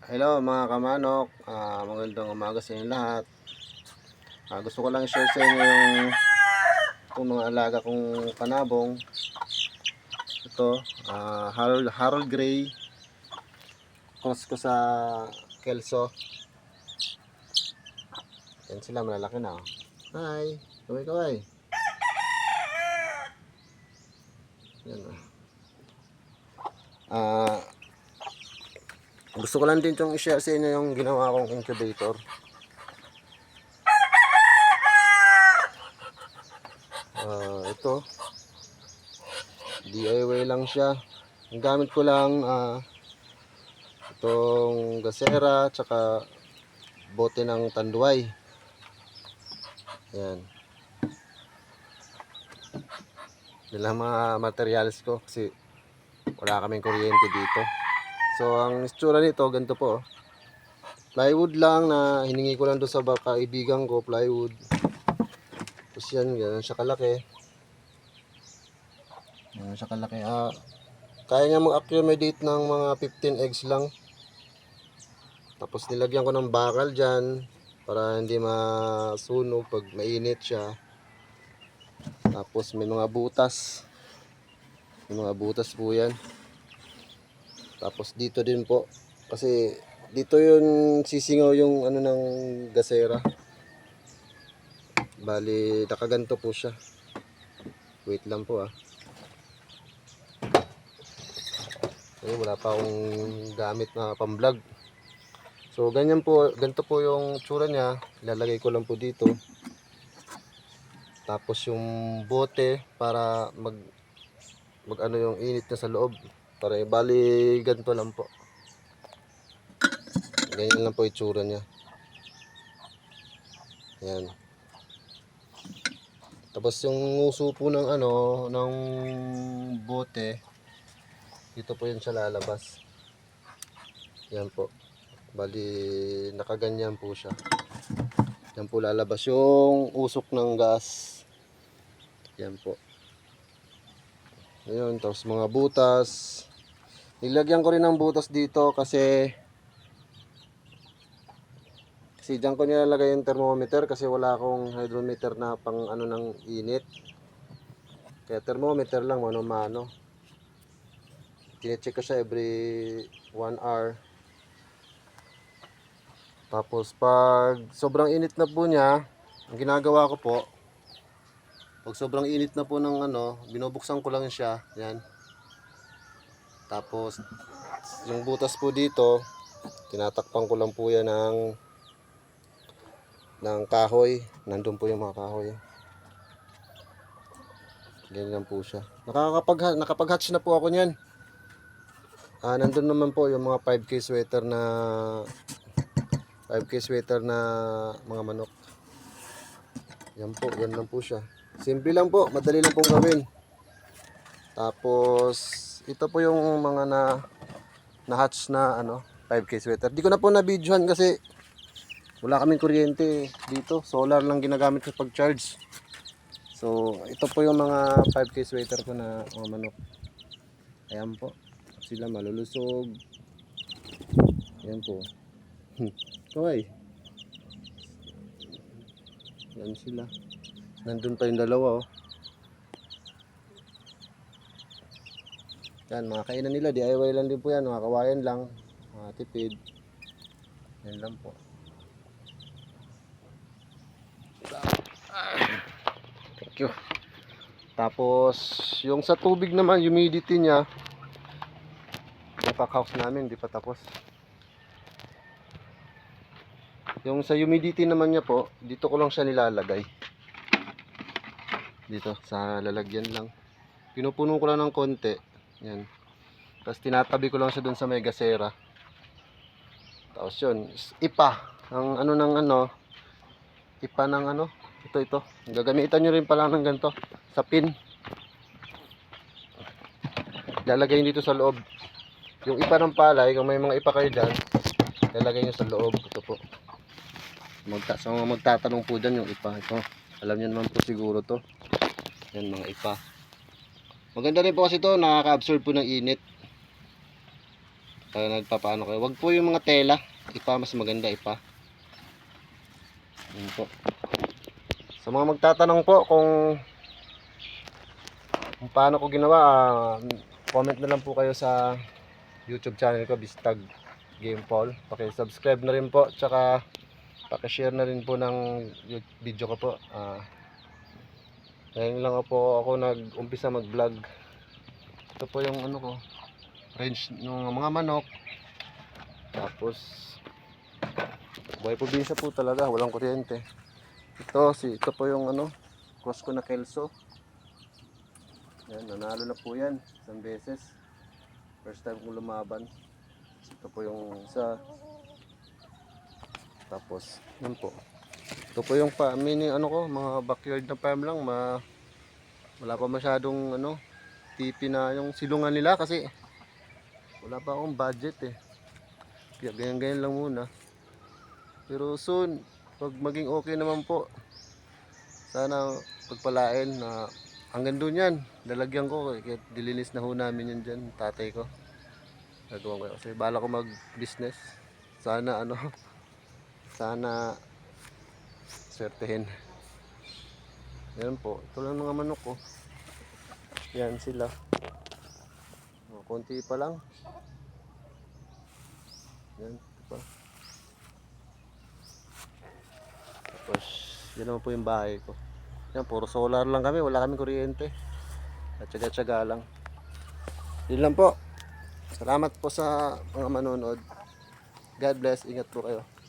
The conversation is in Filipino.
Hello mga kamanok, magandang umaga sa inyo lahat. Gusto ko lang i-share sa inyo yung mga alaga kong panabong. Ito, Harold Gray, cross ko sa Kelso. Yan sila, malalaki na. Hi, kaway. Yan. Gusto ko lang din itong i-share sa inyo yung ginawa kong incubator. Ito, DIY lang siya. Ang gamit ko lang itong gasera tsaka bote ng tanduay. Yan. Yan mga materials ko kasi wala kaming kuryente dito. So ang itsura nito ganito po. Plywood lang na hiningi ko lang doon sa kaibigan ko, plywood. Tapos yan, ganun siya kalaki. Ganun siya kalaki. Kaya niya mag-accumulate ng mga 15 eggs lang. Tapos nilagyan ko ng bakal dyan para hindi masunog pag mainit siya. Tapos may mga butas. May mga butas po yan. Tapos dito din po. Kasi dito yun sisingaw yung ano ng gasera. Bali nakaganto po siya. Wait lang po Ayun, wala pa akong gamit na pang-vlog. So ganyan po, ganito po yung tsura niya. Ilalagay ko lang po dito. Tapos yung bote para mag ano yung init niya sa loob. Para bali ganito lang po. Ganyan lang po itsura niya. Yan. Tapos yung uso po ng ng bote, dito po yun siya lalabas. Yan po. Bali nakaganyan po siya. Yan po lalabas yung usok ng gas. Yan po. Ayun, tapos mga butas. Nilagyan ko rin ng butas dito kasi diyan ko nilalagay yung thermometer kasi wala akong hydrometer na pang ano ng init. Kaya thermometer lang mano-mano. Tine-check ko siya every 1 hour. Tapos pag sobrang init na po niya, ang ginagawa ko po, pag sobrang init na po ng binubuksan ko lang siya, yan. Tapos yung butas po dito, tinatakpan ko lang po yan ng kahoy. Nandun po yung mga kahoy. Ganyan lang po siya. Nakapag-hatch na po ako niyan. Nandun naman po yung mga 5K sweater na mga manok. Yan po, yan lang po siya. Simple lang po, madali lang pong gawin. Tapos ito po yung mga na-hatch na 5K sweater. Di ko na po na-videohan kasi wala kaming kuryente dito. Solar lang ginagamit sa pag-charge. So ito po yung mga 5K sweater ko na mga manok. Ayan po. Sila malulusog. Ayan po. Okay. Yan sila. Nandun pa yung dalawa Yan, mga kainan nila, DIY lang din po yan, mga kawayan lang, mga tipid. Yan lang po. Thank you. Tapos, yung sa tubig naman, humidity niya, yung pack-house namin, di pa tapos. Yung sa humidity naman niya po, dito ko lang siya nilalagay. Dito, sa lalagyan lang. Pinupuno ko lang ng konti. Yan. Tapos tinatabi ko lang siya dun sa may gasera. Tapos yun, ipa. Ang ipa ng ito. Gagamitan nyo rin pala ng ganito. Sa pin. Lalagay dito sa loob. Yung ipa ng palay, kung may mga ipa kayo dyan, lalagay nyo sa loob. Ito po. Sa mga magtatanong po dyan yung ipa. Ito. Alam nyo naman po siguro to. Yan mga ipa. Maganda rin po kasi ito, nakaka-absorb po ng init. Kaya nagpapaano kayo. Wag po yung mga tela. Ipa, mas maganda ipa. Yun po. Sa mga magtatanong po kung paano ko ginawa, comment na lang po kayo sa YouTube channel ko, Bistag Gamepol. Paki-subscribe na rin po, tsaka paki-share na rin po ng video ko po. Ngayon lang po ako nag-umpisa mag-vlog. Ito po yung ano ko, range ng mga manok. Tapos buhay probinsya po talaga, walang kuryente. Ito po yung ano, cross ko na Kelso. Yan, nanalo na po yan isang beses. First time kong lumaban. Ito po yung isa. Tapos, yan po. Ito po yung mini ano ko, mga backyard na farm lang. Wala pa masyadong ano, tipi na yung silungan nila kasi wala pa akong budget eh. Kaya ganyan-ganyan lang muna. Pero soon, pag maging okay naman po, sana pagpalain na hanggang doon yan. Lalagyan ko, kaya dilinis na ho namin yun dyan, tatay ko. Nagawa ko kasi bala ko mag-business. Sana ano, sana swertehin. Yan po, ito lang mga manok ko. Yan sila. Konti pa lang. Yan, ito pa. Tapos, yan naman po yung bahay ko. Yan, puro solar lang kami, wala kaming kuryente. At tsaga-tsaga lang. Yun lang po. Salamat po sa mga manonood. God bless, ingat po kayo.